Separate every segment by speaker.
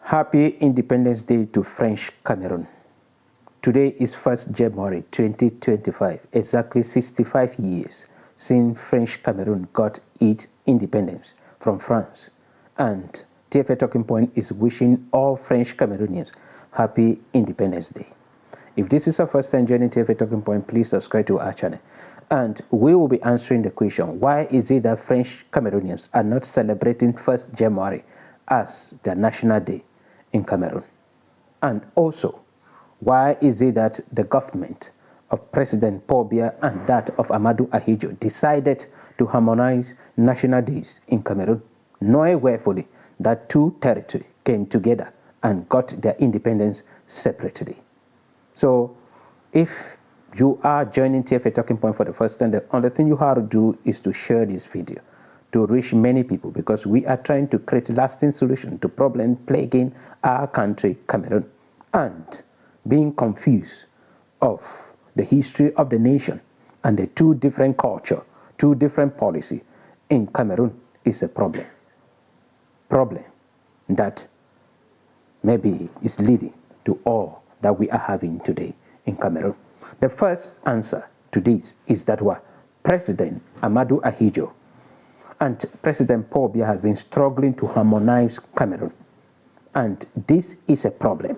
Speaker 1: Happy Independence Day to French Cameroon. Today is 1st January 2025, exactly 65 years since French Cameroon got its independence from France. And TFA Talking Point is wishing all French Cameroonians Happy Independence Day. If this is your first time joining TFA Talking Point, please subscribe to our channel. And we will be answering the question, why is it that French Cameroonians are not celebrating 1st January as their national day in Cameroon? And also, why is it that the government of President Paul Biya and that of Amadou Ahidjo decided to harmonize national days in Cameroon, knowing wherefully that two territories came together and got their independence separately? So, if you are joining TFA Talking Point for the first time, the only thing you have to do is to share this video to reach many people, because we are trying to create a lasting solution to problems plaguing our country, Cameroon. And being confused of the history of the nation and the two different culture, two different policy in Cameroon is a problem. Problem that maybe is leading to all that we are having today in Cameroon. The first answer to this is that President Amadou Ahidjo and President Paul Biya have been struggling to harmonize Cameroon. And this is a problem.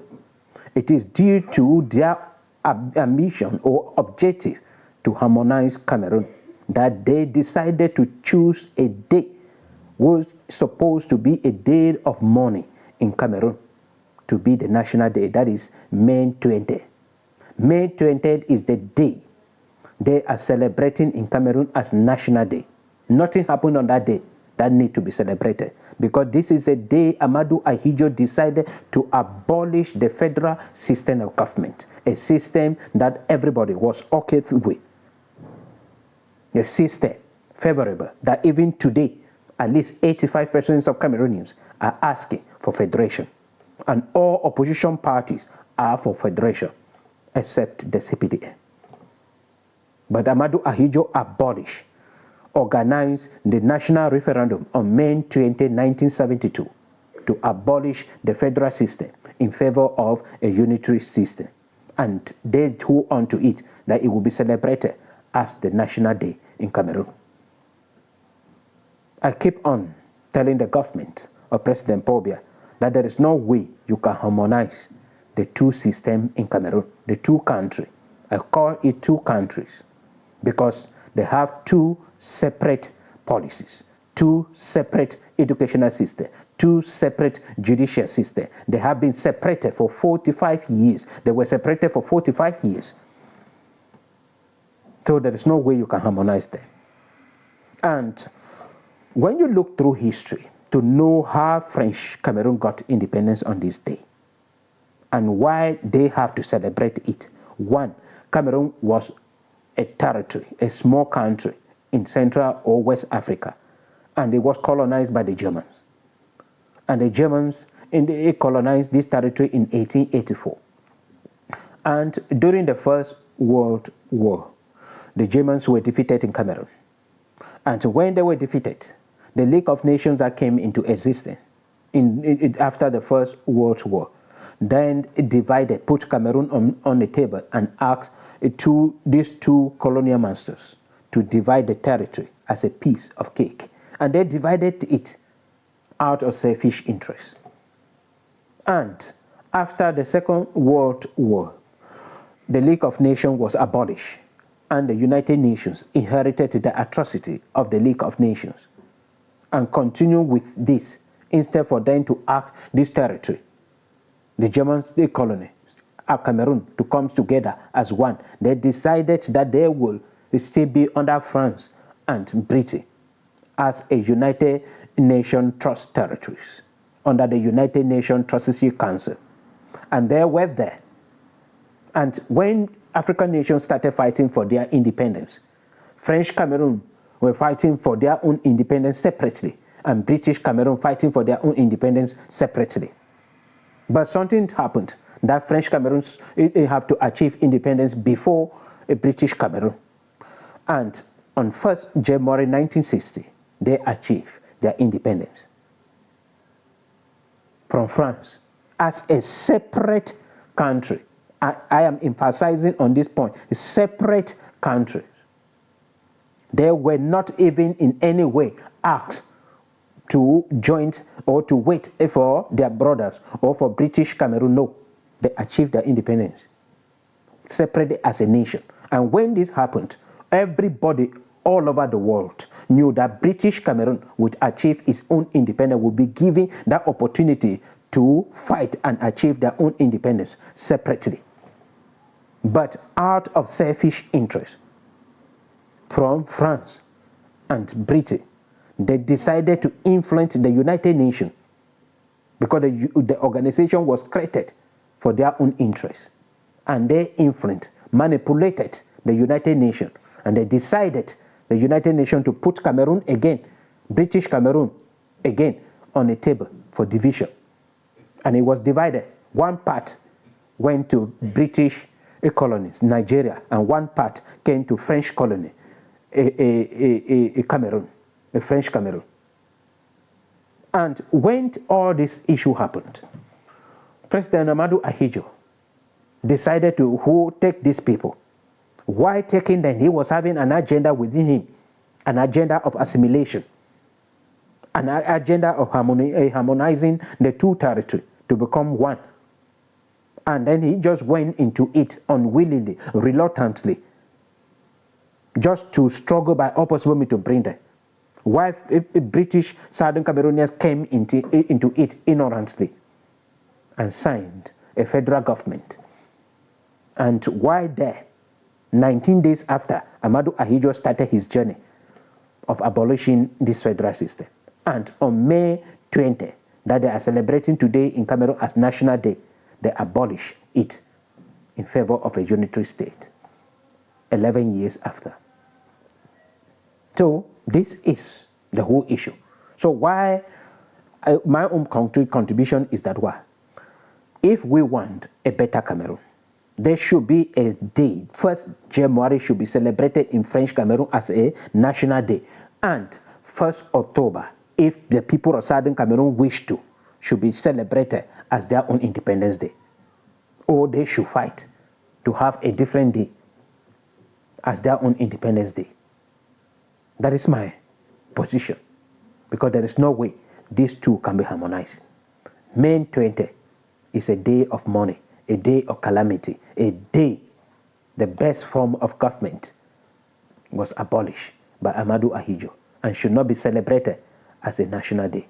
Speaker 1: It is due to their ambition or objective to harmonize Cameroon that they decided to choose a day was supposed to be a day of mourning in Cameroon to be the national day, that is May 20th. May 20th is the day they are celebrating in Cameroon as National Day. Nothing happened on that day that need to be celebrated, because this is a day Amadou Ahidjo decided to abolish the federal system of government, a system that everybody was okay with, a system favorable that even today at least 85% of Cameroonians are asking for federation, and all opposition parties are for federation except the CPDM. But Amadou Ahidjo organized the national referendum on May 20, 1972 to abolish the federal system in favor of a unitary system. And they hold on to it that it will be celebrated as the national day in Cameroon. I keep on telling the government of President Paul Biya that there is no way you can harmonize the two systems in Cameroon, the two countries. I call it two countries because they have two separate policies, two separate educational systems, two separate judicial systems. They have been separated for 45 years. They were separated for 45 years. So there is no way you can harmonize them. And when you look through history to know how French Cameroon got independence on this day and why they have to celebrate it. One, Cameroon was a territory, a small country in Central or West Africa, and it was colonized by the Germans. And the Germans colonized this territory in 1884. And during the First World War, the Germans were defeated in Cameroon. And when they were defeated, the League of Nations that came into existence after the First World War, then it divided, put Cameroon on the table and asked these two colonial masters to divide the territory as a piece of cake. And they divided it out of selfish interest. And after the Second World War, the League of Nations was abolished, and the United Nations inherited the atrocity of the League of Nations and continued with this instead for them to act this territory, the Germans, the colony of Cameroon, to come together as one. They decided that they will still be under France and Britain as a United Nations Trust territories under the United Nations Trusteeship Council. And they were there. And when African nations started fighting for their independence, French Cameroon were fighting for their own independence separately, and British Cameroon fighting for their own independence separately. But something happened that French Cameroons have to achieve independence before a British Cameroon. And on 1st January 1960, they achieved their independence from France as a separate country. I am emphasizing on this point, a separate country. They were not even in any way asked to join or to wait for their brothers or for British Cameroon. No, they achieved their independence separately as a nation. And when this happened, everybody all over the world knew that British Cameroon would achieve its own independence, would be given that opportunity to fight and achieve their own independence separately. But out of selfish interest from France and Britain, they decided to influence the United Nations because the organization was created for their own interests. And they influenced, manipulated the United Nations, and they decided the United Nations to put Cameroon again, British Cameroon again, on a table for division. And it was divided. One part went to British colonies, Nigeria, and one part came to French colony, Cameroon, a French Cameroon. And when all this issue happened, President Amadou Ahidjo decided to take these people. Why taking them? He was having an agenda within him, an agenda of assimilation, an agenda of harmonizing the two territories to become one. And then he just went into it unwillingly, reluctantly, just to struggle by all possible means to bring them. Why British Southern Cameroonians came into it ignorantly and signed a federal government. And why there, 19 days after, Amadou Ahidjo started his journey of abolishing this federal system. And on May 20, that they are celebrating today in Cameroon as National Day, they abolish it in favor of a unitary state 11 years after. So this is the whole issue. So why my own contribution is that why? If we want a better Cameroon, there should be a day, 1st January should be celebrated in French Cameroon as a national day. And 1st October, if the people of Southern Cameroon wish to, should be celebrated as their own Independence Day. Or they should fight to have a different day as their own Independence Day. That is my position, because there is no way these two can be harmonized. May 20 is a day of mourning, a day of calamity, a day the best form of government was abolished by Amadou Ahidjo and should not be celebrated as a national day.